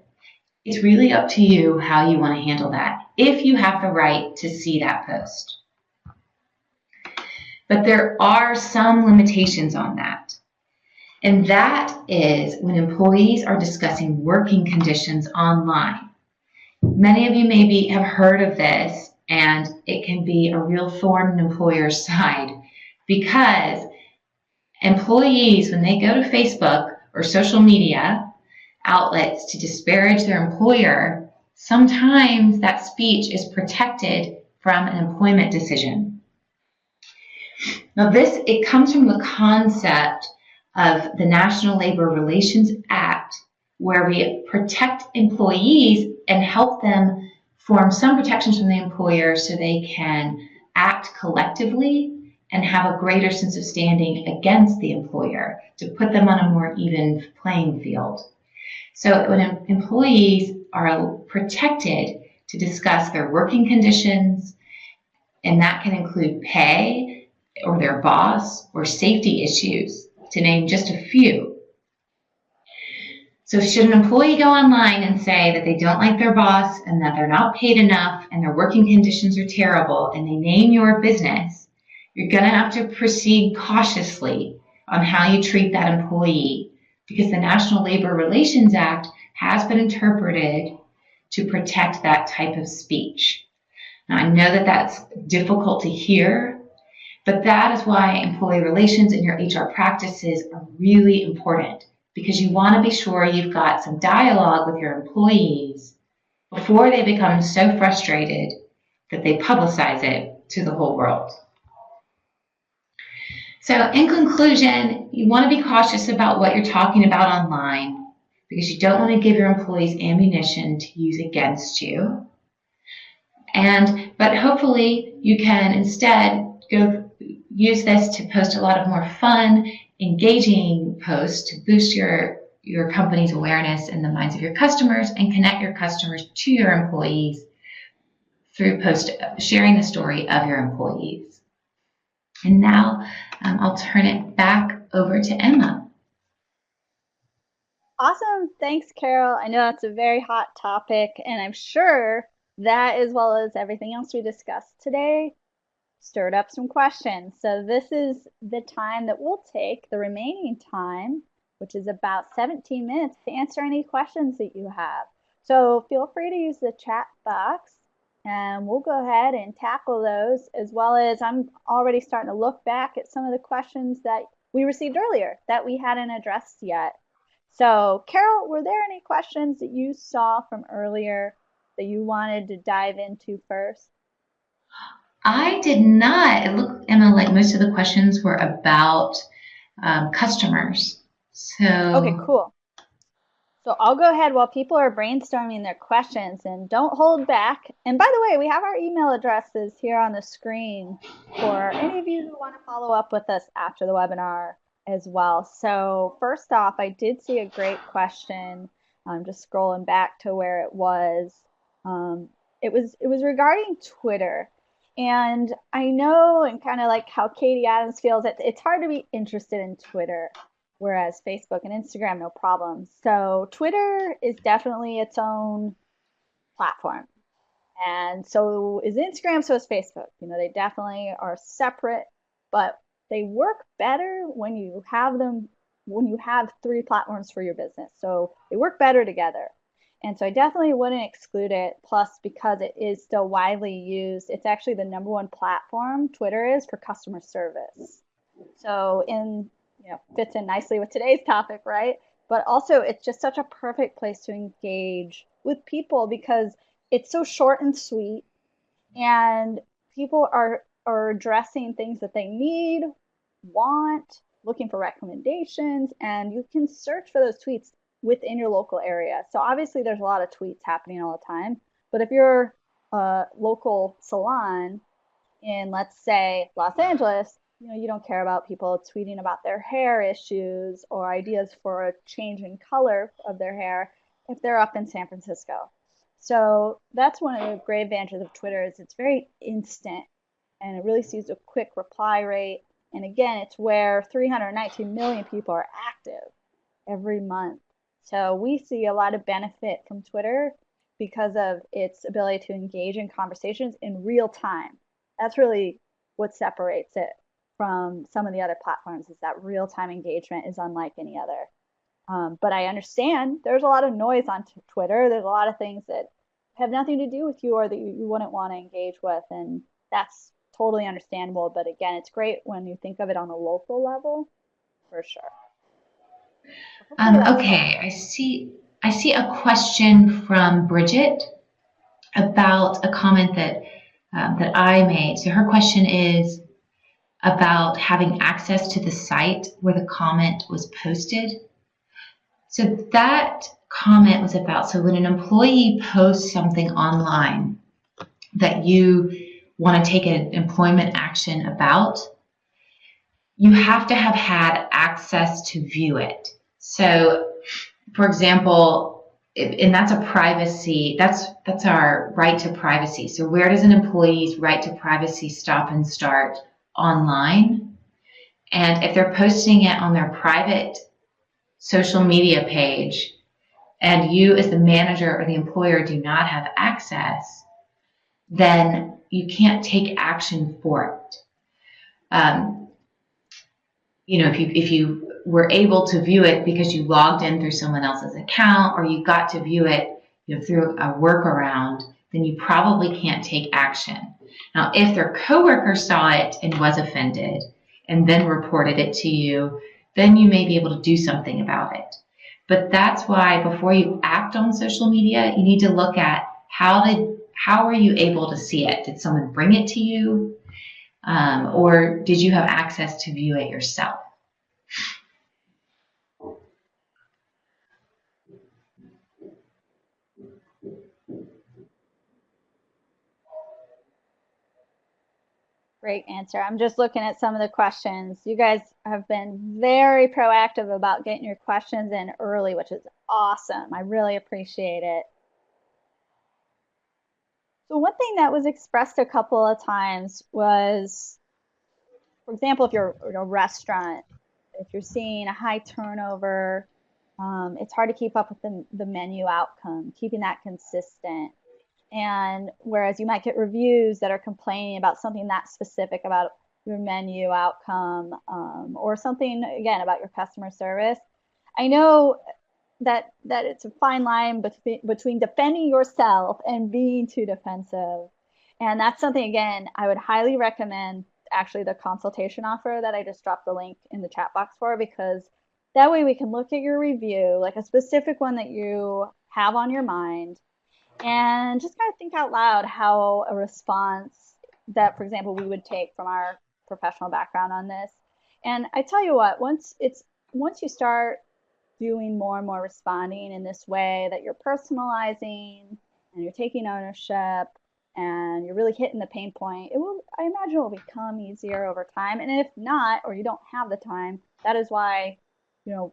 It's really up to you how you want to handle that, if you have the right to see that post. But there are some limitations on that. And that is when employees are discussing working conditions online. Many of you maybe have heard of this, and it can be a real thorn in employers' side because employees, when they go to Facebook or social media outlets to disparage their employer, sometimes that speech is protected from an employment decision. Now it comes from the concept of the National Labor Relations Act, where we protect employees and help them form some protections from the employer so they can act collectively and have a greater sense of standing against the employer to put them on a more even playing field. So when employees are protected to discuss their working conditions, and that can include pay or their boss or safety issues, to name just a few. So should an employee go online and say that they don't like their boss and that they're not paid enough and their working conditions are terrible, and they name your business, you're going to have to proceed cautiously on how you treat that employee, because the National Labor Relations Act has been interpreted to protect that type of speech. Now, I know that that's difficult to hear, but that is why employee relations and your HR practices are really important, because you want to be sure you've got some dialogue with your employees before they become so frustrated that they publicize it to the whole world. So in conclusion, you want to be cautious about what you're talking about online, because you don't want to give your employees ammunition to use against you. But hopefully you can instead use this to post a lot of more fun, engaging posts to boost your company's awareness in the minds of your customers and connect your customers to your employees through sharing the story of your employees. And now I'll turn it back over to Emma. Awesome. Thanks, Carol. I know that's a very hot topic, and I'm sure that, as well as everything else we discussed today, stirred up some questions. So this is the time that we'll take, the remaining time, which is about 17 minutes, to answer any questions that you have. So feel free to use the chat box, and we'll go ahead and tackle those, as well as I'm already starting to look back at some of the questions that we received earlier that we hadn't addressed yet. So Carol, were there any questions that you saw from earlier that you wanted to dive into first? I did not. It looked, Emma, like most of the questions were about customers. So okay, cool. So I'll go ahead while people are brainstorming their questions, and don't hold back. And by the way, we have our email addresses here on the screen for any of you who want to follow up with us after the webinar as well. So first off, I did see a great question. I'm just scrolling back to where it was. It was regarding Twitter. And I know, and kind of like how Katie Adams feels, that it's hard to be interested in Twitter, whereas Facebook and Instagram, no problem. So Twitter is definitely its own platform. And so is Instagram, so is Facebook. You know, they definitely are separate, but they work better when you have them, when you have three platforms for your business. So they work better together. And so I definitely wouldn't exclude it. Plus, because it is still widely used, it's actually the #1 platform, Twitter is, for customer service. So fits in nicely with today's topic, right? But also it's just such a perfect place to engage with people because it's so short and sweet, and people are addressing things that they need, want, looking for recommendations, and you can search for those tweets within your local area. So obviously there's a lot of tweets happening all the time, But if you're a local salon in, let's say, Los Angeles, you don't care about people tweeting about their hair issues or ideas for a change in color of their hair if they're up in San Francisco. So that's one of the great advantages of Twitter is it's very instant and it really sees a quick reply rate. And again, it's where 319 million people are active every month. So we see a lot of benefit from Twitter because of its ability to engage in conversations in real time. That's really what separates it from some of the other platforms is that real time engagement is unlike any other. But I understand there's a lot of noise on Twitter. There's a lot of things that have nothing to do with you or that you wouldn't want to engage with. And that's totally understandable. But again, it's great when you think of it on a local level, for sure. So hopefully that's Okay, helpful. I see a question from Bridget about a comment that I made. So her question is about having access to the site where the comment was posted. So that comment was about, so when an employee posts something online that you want to take an employment action about, you have to have had access to view it. So, for example, and that's a privacy, that's our right to privacy. So where does an employee's right to privacy stop and start? Online? And if they're posting it on their private social media page and you as the manager or the employer do not have access, then you can't take action for it. If you were able to view it because you logged in through someone else's account or you got to view it through a workaround, then you probably can't take action. Now, if their coworker saw it and was offended and then reported it to you, then you may be able to do something about it. But that's why before you act on social media, you need to look at how are you able to see it? Did someone bring it to you? Or did you have access to view it yourself? Great answer. I'm just looking at some of the questions. You guys have been very proactive about getting your questions in early, which is awesome. I really appreciate it. So one thing that was expressed a couple of times was, for example, if you're in a restaurant, if you're seeing a high turnover, it's hard to keep up with the menu outcome, keeping that consistent. And whereas you might get reviews that are complaining about something that specific about your menu outcome or something, again, about your customer service, I know that it's a fine line between defending yourself and being too defensive. And that's something, again, I would highly recommend actually the consultation offer that I just dropped the link in the chat box for, because that way we can look at your review, like a specific one that you have on your mind, and just kind of think out loud how a response that, for example, we would take from our professional background on this. And I tell you what, once you start doing more and more responding in this way that you're personalizing and you're taking ownership and you're really hitting the pain point, I imagine it will become easier over time. And if not, or you don't have the time, that is why, one of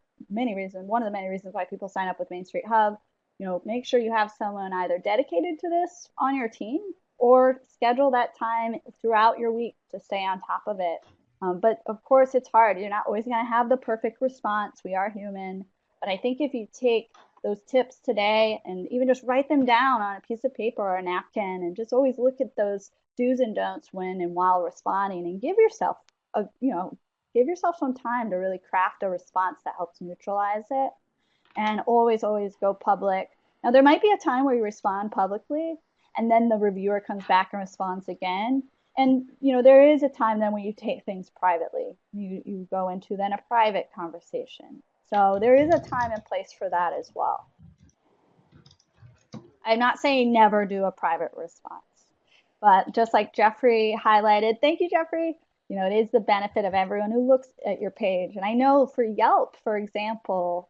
the many reasons why people sign up with Main Street Hub, make sure you have someone either dedicated to this on your team or schedule that time throughout your week to stay on top of it. But of course, it's hard. You're not always going to have the perfect response. We are human. But I think if you take those tips today and even just write them down on a piece of paper or a napkin and just always look at those do's and don'ts when and while responding and give yourself some time to really craft a response that helps neutralize it, and always, always go public. Now, there might be a time where you respond publicly and then the reviewer comes back and responds again. And, there is a time then when you take things privately. You go into then a private conversation. So there is a time and place for that as well. I'm not saying never do a private response, but just like Jeffrey highlighted, thank you, Jeffrey. It is the benefit of everyone who looks at your page. And I know for Yelp, for example,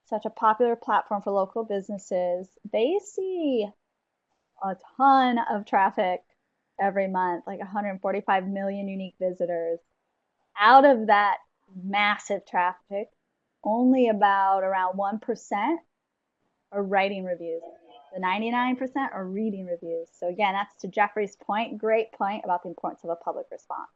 such a popular platform for local businesses, they see a ton of traffic every month, like 145 million unique visitors. Out of that massive traffic, only about around 1% are writing reviews. The 99% are reading reviews. So again, that's to Jeffrey's point, great point about the importance of a public response.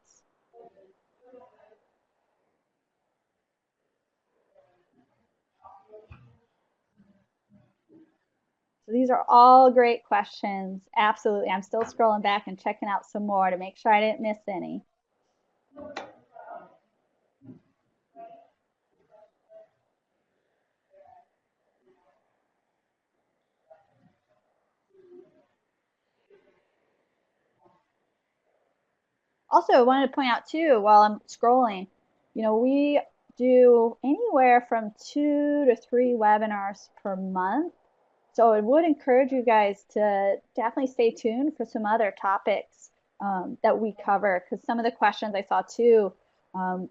So these are all great questions. Absolutely. I'm still scrolling back and checking out some more to make sure I didn't miss any. Also, I wanted to point out too, while I'm scrolling, we do anywhere from 2 to 3 webinars per month. So I would encourage you guys to definitely stay tuned for some other topics that we cover, because some of the questions I saw too, um,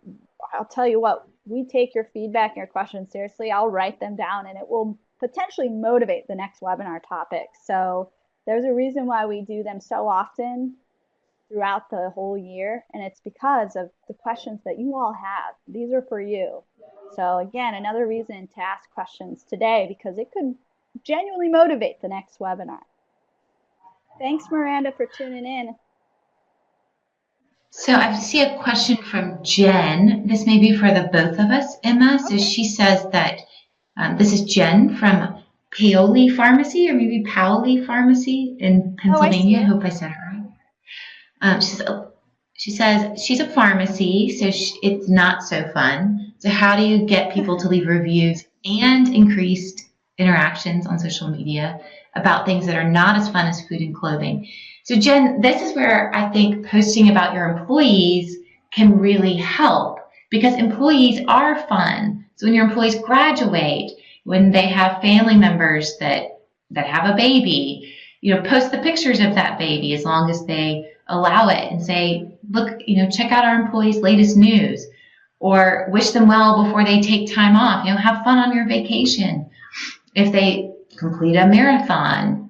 I'll tell you what, we take your feedback and your questions seriously. I'll write them down and it will potentially motivate the next webinar topic. So there's a reason why we do them so often throughout the whole year, and it's because of the questions that you all have. These are for you. So again, another reason to ask questions today, because it could genuinely motivate the next webinar. Thanks, Miranda, for tuning in. So I see a question from Jen. This may be for the both of us, Emma. So Okay. she says that this is Jen from Paoli Pharmacy, or maybe Paoli Pharmacy in Oh, I see Pennsylvania. I it. hope I said it right. She says she's a pharmacy, so it's not so fun. So how do you get people to leave reviews and increased interactions on social media about things that are not as fun as food and clothing? So Jen, this is where I think posting about your employees can really help, because employees are fun. So when your employees graduate, when they have family members that have a baby, post the pictures of that baby as long as they allow it, and say, look, check out our employees' latest news, or wish them well before they take time off. Have fun on your vacation. If they complete a marathon,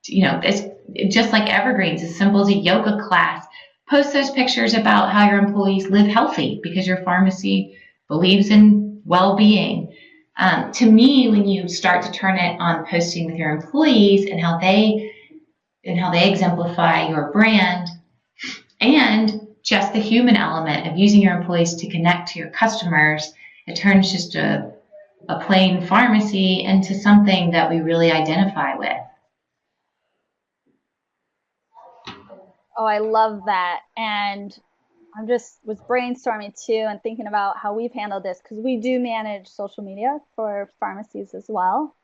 it's just like Evergreens, as simple as a yoga class. Post those pictures about how your employees live healthy, because your pharmacy believes in well-being. To me, when you start to turn it on posting with your employees and how they exemplify your brand, and just the human element of using your employees to connect to your customers, it turns just a plain pharmacy into something that we really identify with. Oh, I love that. And I'm just was brainstorming too and thinking about how we've handled this, because we do manage social media for pharmacies as well,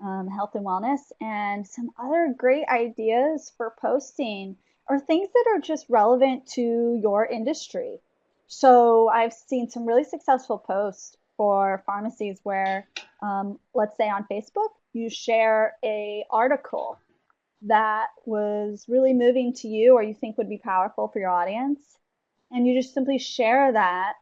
health and wellness, and some other great ideas for posting or things that are just relevant to your industry. So I've seen some really successful posts for pharmacies where, let's say on Facebook, you share a article that was really moving to you or you think would be powerful for your audience, and you just simply share that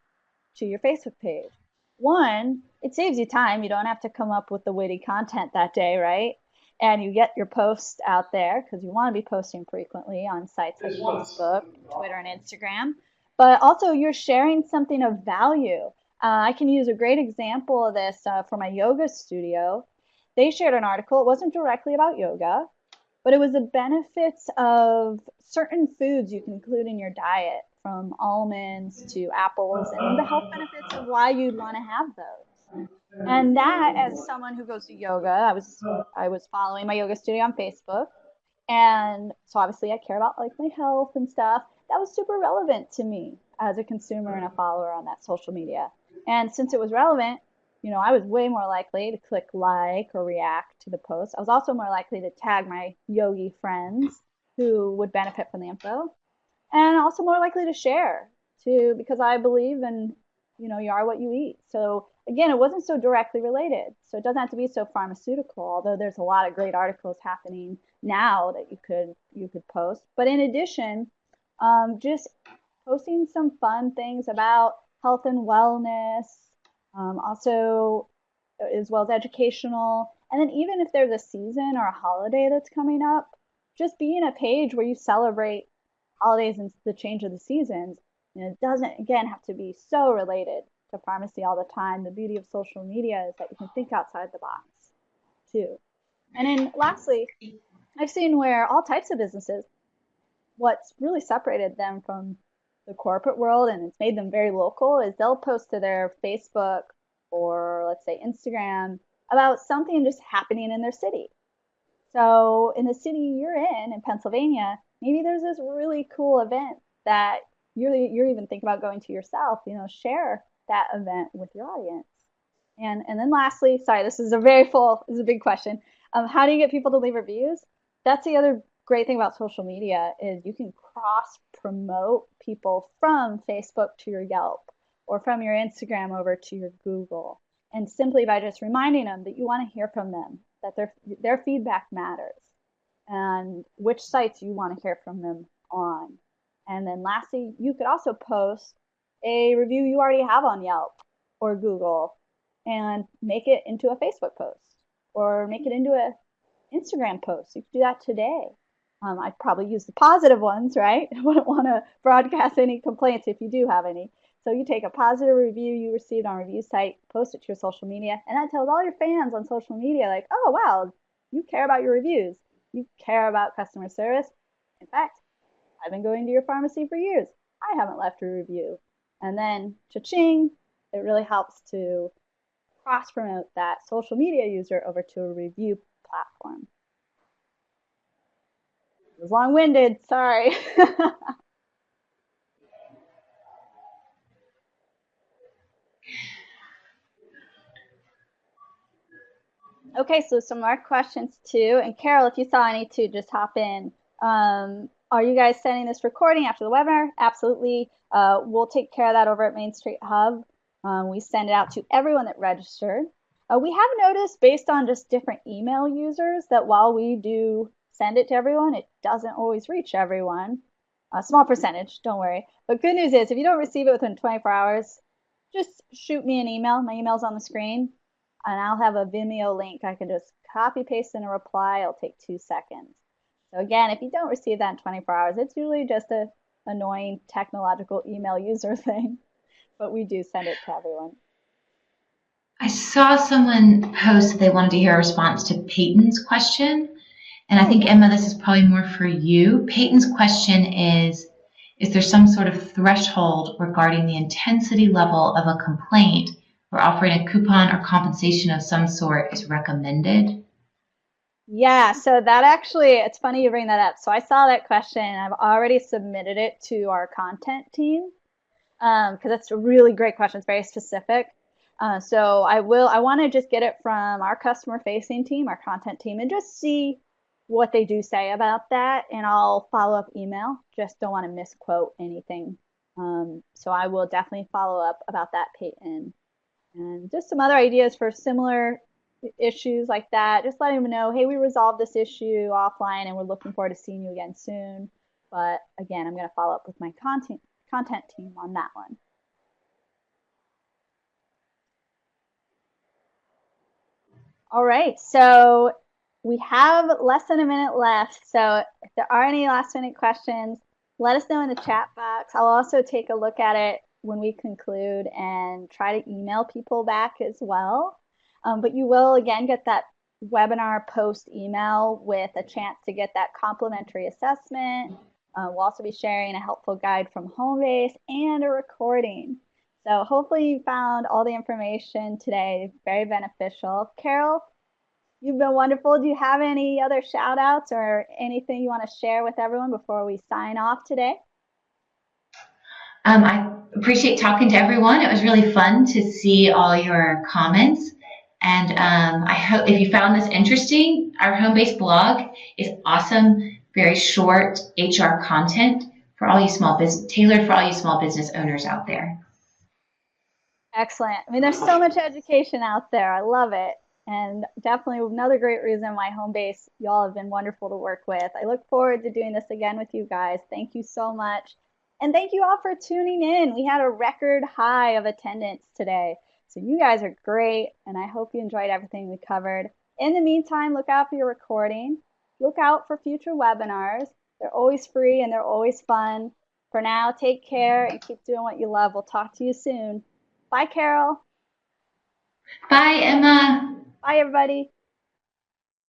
to your Facebook page. One, it saves you time. You don't have to come up with the witty content that day, right? And you get your post out there, because you want to be posting frequently on sites like Facebook, Twitter, and Instagram. But also, you're sharing something of value. I can use a great example of this for my yoga studio. They shared an article. It wasn't directly about yoga, but it was the benefits of certain foods you can include in your diet, from almonds to apples, and the health benefits of why you'd want to have those. And that, as someone who goes to yoga, I was following my yoga studio on Facebook, and so obviously I care about like my health and stuff. That was super relevant to me as a consumer and a follower on that social media. And since it was relevant, I was way more likely to click like or react to the post. I was also more likely to tag my yogi friends who would benefit from the info, and also more likely to share too, because I believe in, you are what you eat. So again, it wasn't so directly related. So it doesn't have to be so pharmaceutical, although there's a lot of great articles happening now that you could post. But in addition, just posting some fun things about health and wellness, also as well as educational. And then even if there's a season or a holiday that's coming up, just being a page where you celebrate holidays and the change of the seasons. And it doesn't, again, have to be so related to pharmacy all the time. The beauty of social media is that you can think outside the box too. And then lastly, I've seen where all types of businesses, what's really separated them from the corporate world and it's made them very local is they'll post to their Facebook or let's say Instagram about something just happening in their city. So in the city you're in Pennsylvania, maybe there's this really cool event that you're even thinking about going to yourself. Share that event with your audience. And then lastly, sorry, this is a big question. How do you get people to leave reviews? That's the other great thing about social media is you can cross promote people from Facebook to your Yelp or from your Instagram over to your Google. And simply by just reminding them that you want to hear from them, that their feedback matters, and which sites you want to hear from them on. And then lastly, you could also post a review you already have on Yelp or Google and make it into a Facebook post or make it into a Instagram post. You could do that today. I'd probably use the positive ones, right? I wouldn't want to broadcast any complaints if you do have any. So you take a positive review you received on a review site, post it to your social media, and that tells all your fans on social media, like, oh, wow, you care about your reviews. You care about customer service. In fact, I've been going to your pharmacy for years. I haven't left a review. And then, cha-ching, it really helps to cross-promote that social media user over to a review platform. It was long-winded, sorry. Okay, so some more questions too. And Carol, if you saw any too, just hop in. Are you guys sending this recording after the webinar? Absolutely. We'll take care of that over at Main Street Hub. We send it out to everyone that registered. We have noticed based on just different email users that while we do send it to everyone, it doesn't always reach everyone. A small percentage, don't worry. But good news is if you don't receive it within 24 hours, just shoot me an email. My email's on the screen and I'll have a Vimeo link. I can just copy paste in a reply. It'll take 2 seconds. So again, if you don't receive that in 24 hours, it's usually just a annoying technological email user thing, but we do send it to everyone. I saw someone post that they wanted to hear a response to Peyton's question. And I think, Emma, this is probably more for you. Peyton's question is there some sort of threshold regarding the intensity level of a complaint where offering a coupon or compensation of some sort is recommended? Yeah, so that actually, it's funny you bring that up. So I saw that question and I've already submitted it to our content team because that's a really great question. It's very specific. So I want to just get it from our customer facing team, our content team, and just see what they do say about that. And I'll follow up email. Just don't want to misquote anything. So I will definitely follow up about that, Peyton. And just some other ideas for similar issues like that. Just letting them know, hey, we resolved this issue offline and we're looking forward to seeing you again soon. But again, I'm going to follow up with my content team on that one. All right, so we have less than a minute left. So if there are any last minute questions, let us know in the chat box. I'll also take a look at it when we conclude and try to email people back as well. But you will, again, get that webinar post email with a chance to get that complimentary assessment. We'll also be sharing a helpful guide from Homebase and a recording. So hopefully you found all the information today very beneficial. Carol, you've been wonderful. Do you have any other shout outs or anything you want to share with everyone before we sign off today? I appreciate talking to everyone. It was really fun to see all your comments. And I hope if you found this interesting, our home-based blog is awesome, very short HR content for all you small business, tailored for all you small business owners out there. Excellent. I mean, there's so much education out there. I love it. And definitely another great reason why Homebase, y'all have been wonderful to work with. I look forward to doing this again with you guys. Thank you so much. And thank you all for tuning in. We had a record high of attendance today. So you guys are great. And I hope you enjoyed everything we covered. In the meantime, look out for your recording. look out for future webinars. They're always free and they're always fun. For now, take care and keep doing what you love. We'll talk to you soon. Bye, Carol. Bye, Emma. Bye, everybody.